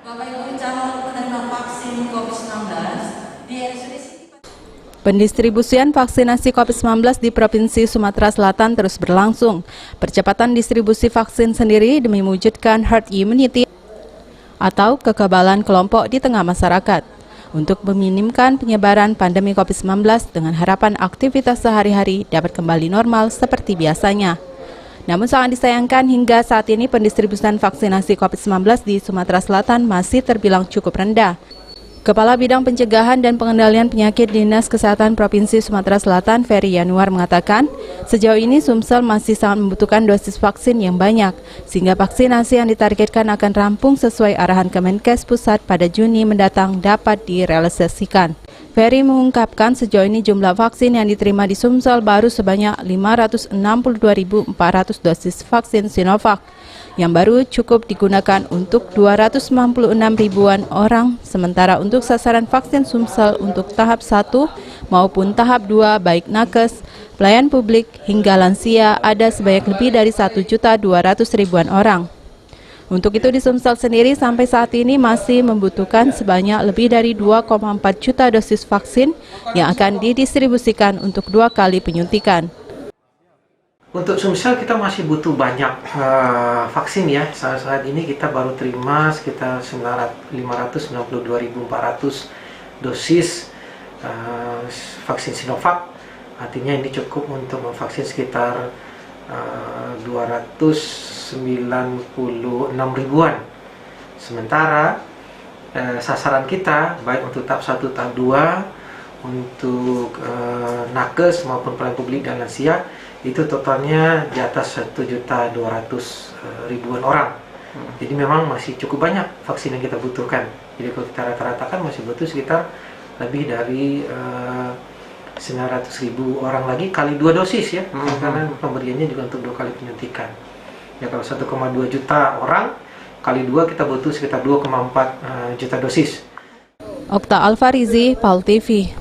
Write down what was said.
Bapak Ibu calon penerima vaksin COVID-19 di RSUD Siti. Pendistribusian vaksinasi COVID-19 di Provinsi Sumatera Selatan terus berlangsung. Percepatan distribusi vaksin sendiri demi mewujudkan herd immunity atau kekebalan kelompok di tengah masyarakat untuk meminimkan penyebaran pandemi COVID-19 dengan harapan aktivitas sehari-hari dapat kembali normal seperti biasanya. Namun sangat disayangkan hingga saat ini pendistribusian vaksinasi COVID-19 di Sumatera Selatan masih terbilang cukup rendah. Kepala Bidang Pencegahan dan Pengendalian Penyakit Dinas Kesehatan Provinsi Sumatera Selatan, Ferry Yanuar mengatakan, sejauh ini Sumsel masih sangat membutuhkan dosis vaksin yang banyak, sehingga vaksinasi yang ditargetkan akan rampung sesuai arahan Kemenkes Pusat pada Juni mendatang dapat direalisasikan. Ferry mengungkapkan sejauh ini jumlah vaksin yang diterima di Sumsel baru sebanyak 562.400 dosis vaksin Sinovac, yang baru cukup digunakan untuk 296 ribuan orang, sementara untuk sasaran vaksin Sumsel untuk tahap 1 maupun tahap 2 baik nakes, pelayan publik hingga lansia ada sebanyak lebih dari 1.200.000 orang. Untuk itu di Sumsel sendiri sampai saat ini masih membutuhkan sebanyak lebih dari 2,4 juta dosis vaksin yang akan didistribusikan untuk 2 kali penyuntikan. Untuk Sumsel kita masih butuh banyak vaksin ya. Saat ini kita baru terima sekitar 592.400 dosis vaksin Sinovac. Artinya ini cukup untuk memvaksin sekitar 296 ribuan. Sementara sasaran kita baik untuk tahap 1, tahap 2 untuk nakes maupun pelayan publik dan lansia itu totalnya di atas 1.200.000 ribuan orang. Jadi memang masih cukup banyak vaksin yang kita butuhkan. Jadi kalau kita rata-ratakan masih butuh sekitar lebih dari 900.000 orang lagi kali 2 dosis ya, karena pemberiannya juga untuk 2 kali penyuntikan. Ya kalau 1,2 juta orang kali 2 kita butuh sekitar 2,4 juta dosis. Okta Alfarizi, PAL TV.